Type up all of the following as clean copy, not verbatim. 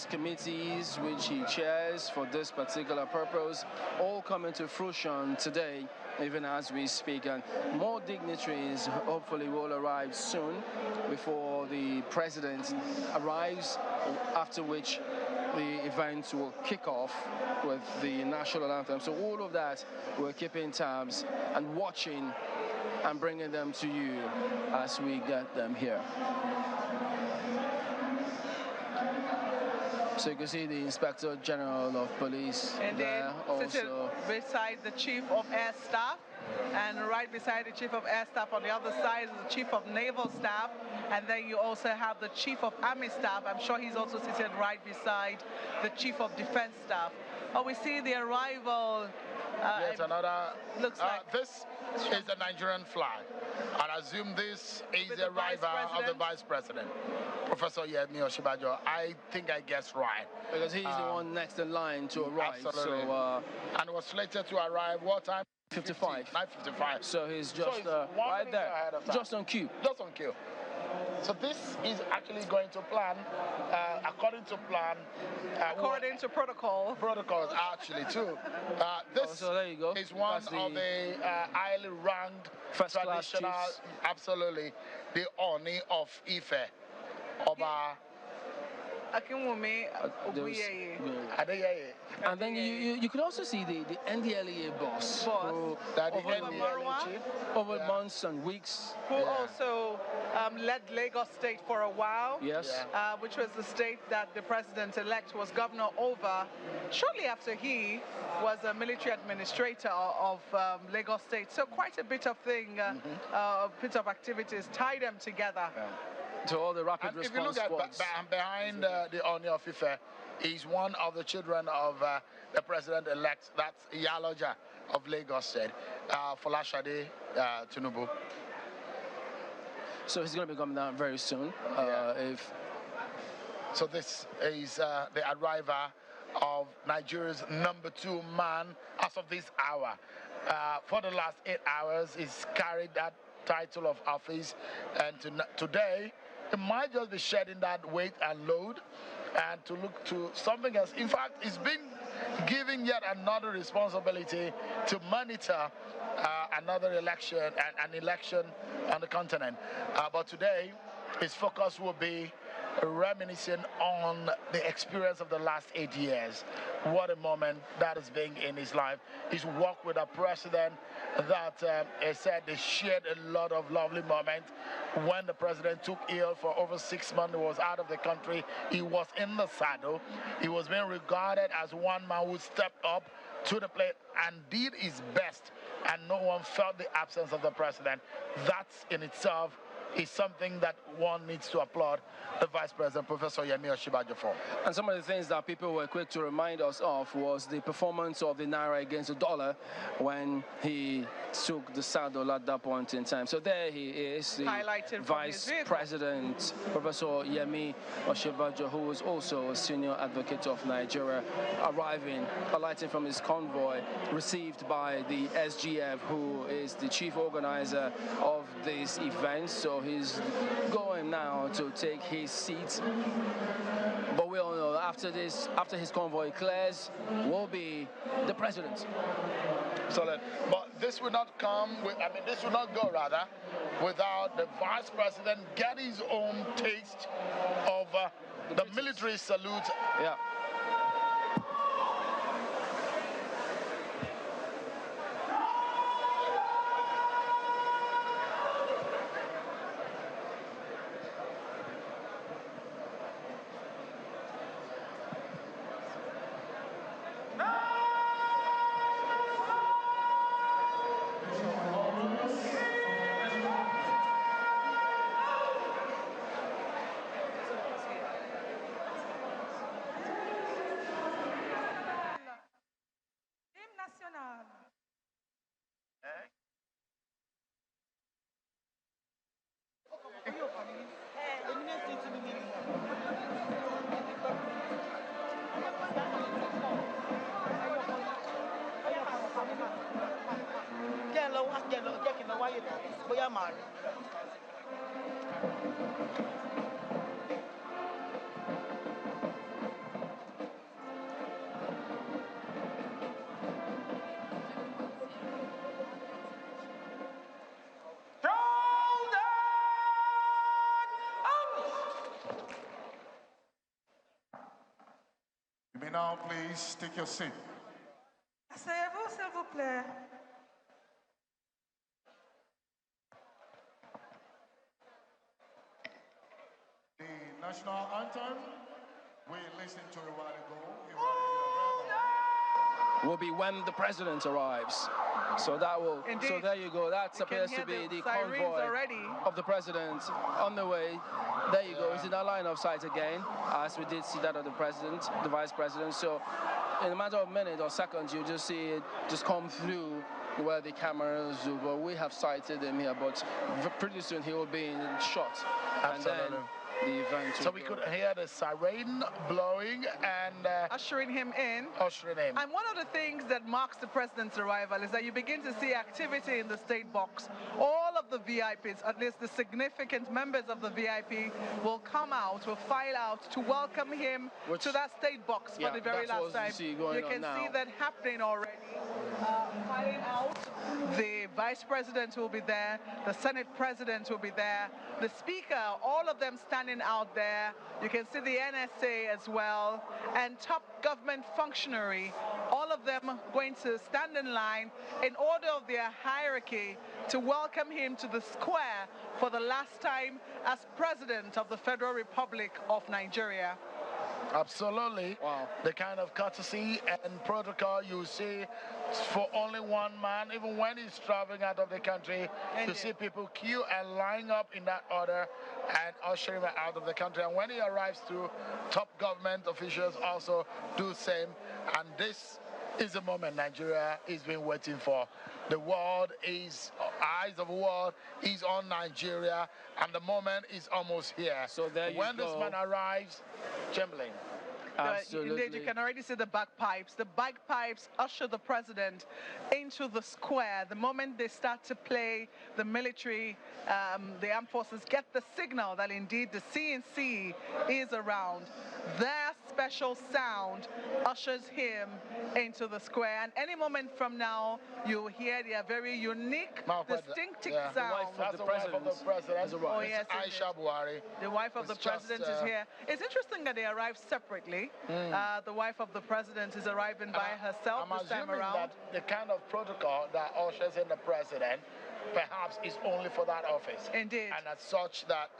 committees which he chairs for this particular purpose all coming to fruition today, even as we speak, and more dignitaries hopefully will arrive soon before the president arrives, after which the event will kick off with the national anthem. So all of that we're keeping tabs and watching and bringing them to you as we get them here. So you can see the Inspector General of Police there also. Beside the Chief of Air Staff, and right beside the Chief of Air Staff on the other side is the Chief of Naval Staff, and then you also have the Chief of Army Staff. I'm sure he's also seated right beside the Chief of Defense Staff. Oh, we see the arrival. Yet another. Looks like this is the Nigerian flag. I assume this is the arrival of the Vice President, Professor Yemi Osinbajo. I think I guessed right. Because he's the one next in line to arrive. Absolutely. So, and was slated to arrive what time? 55. 9:55. So he's just right there, just on cue. Just on cue. So this is actually going to plan, according to plan. According to protocol. Protocols, actually, too. This so there you go. is one of the highly ranked first traditional, absolutely, the Oni of Ife, Oba. And then you could also see the NDLEA boss. Who, over months and weeks. Who also led Lagos State for a while. Yes. Which was the state that the president-elect was governor over. Shortly after he was a military administrator of Lagos State. So quite a bit of bit of activities tie them together. Yeah. To all the rapid response if you look squads. at behind the Oni of Ife, is one of the children of the president-elect, that's Iyaloja of Lagos State, Folashade Tinubu. So he's going to be coming down very soon. So this is the arrival of Nigeria's #2 man as of this hour. For the last 8 hours, he's carried that title of office, and today it might just be shedding that weight and load and to look to something else. In fact, it's been given yet another responsibility to monitor another election, an election on the continent. But today, his focus will be reminiscing on the experience of the last 8 years. What a moment that has been in his life. His work with a president that he said they shared a lot of lovely moments. When the president took ill for over 6 months, he was out of the country. He was in the saddle. He was being regarded as one man who stepped up to the plate and did his best, and no one felt the absence of the president. That in itself is something that one needs to applaud the Vice President, Professor Yemi Osinbajo, for. And some of the things that people were quick to remind us of was the performance of the Naira against the dollar when he took the saddle at that point in time. So there he is, the Vice President, Professor Yemi Osinbajo, who was also a senior advocate of Nigeria, arriving, alighting from his convoy, received by the SGF, who is the chief organizer of this event. So he's going now to take his seat. But we all know after his convoy clears, will be the president. Solid. But this will not come this will not go rather without the Vice President getting his own taste of the military salute. Yeah. may now please take your seat. Asseyez-vous, s'il vous plaît. The national anthem we listened to a while ago. Will be when the president arrives. So that will. Indeed. So there you go. That appears to be the convoy of the president on the way. There you go. It's in our line of sight again, as we did see that of the president, the vice president. So in a matter of minutes or seconds, you just see it just come through where the cameras do. But we have sighted him here. But pretty soon he will be in shot. Absolutely. And then the event. So we could hear the siren blowing and ushering him in. Ushering him. And one of the things that marks the president's arrival is that you begin to see activity in the state box. All of the VIPs, at least the significant members of the VIP, will come out, will file out to welcome him to that state box for the very last time. You can see that happening already. Filing out. The vice president will be there. The Senate president will be there. The speaker, all of them standing out there. You can see the NSA as well, and top government functionary, all of them going to stand in line in order of their hierarchy to welcome him to the square for the last time as President of the Federal Republic of Nigeria. Absolutely. Wow. The kind of courtesy and protocol you see for only one man, even when he's traveling out of the country, you see people queue and line up in that order and usher him out of the country. And when he arrives too, top government officials also do the same. And this is the moment Nigeria has been waiting for. The world is, eyes of the world is on Nigeria, and the moment is almost here. So there when this man arrives, Chamberlain. Absolutely. Indeed, you can already see the bagpipes. The bagpipes usher the president into the square. The moment they start to play, the military, the armed forces get the signal that indeed the CNC is around. Their special sound ushers him into the square. And any moment from now, you'll hear their very unique, distinctive sound. That's the wife of the president. Oh, yes, Aisha Buhari. The wife of the president is here. It's interesting that they arrived separately. The wife of the president is arriving by herself this time around. That the kind of protocol that ushers in the president perhaps is only for that office. Indeed. And as such that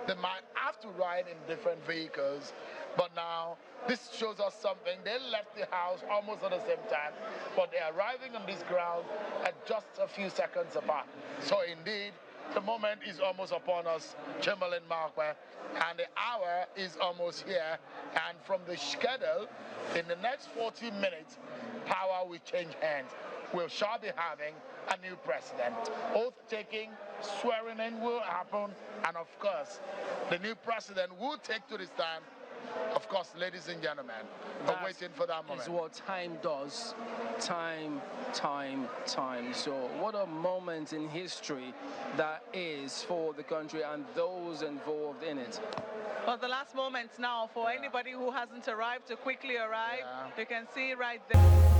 they might have to ride in different vehicles. But now, this shows us something. They left the house almost at the same time, but they're arriving on this ground at just a few seconds apart. So indeed, the moment is almost upon us, Chamberlain Markwe, and the hour is almost here. And from the schedule, in the next 40 minutes, power will change hands. We shall be having a new president. Oath taking, swearing in will happen, and of course, the new president will take to the stand. Of course, ladies and gentlemen, we're waiting for that moment. Is what time does. Time. So what a moment in history that is for the country and those involved in it. Well, the last moments now for anybody who hasn't arrived to quickly arrive. You can see right there.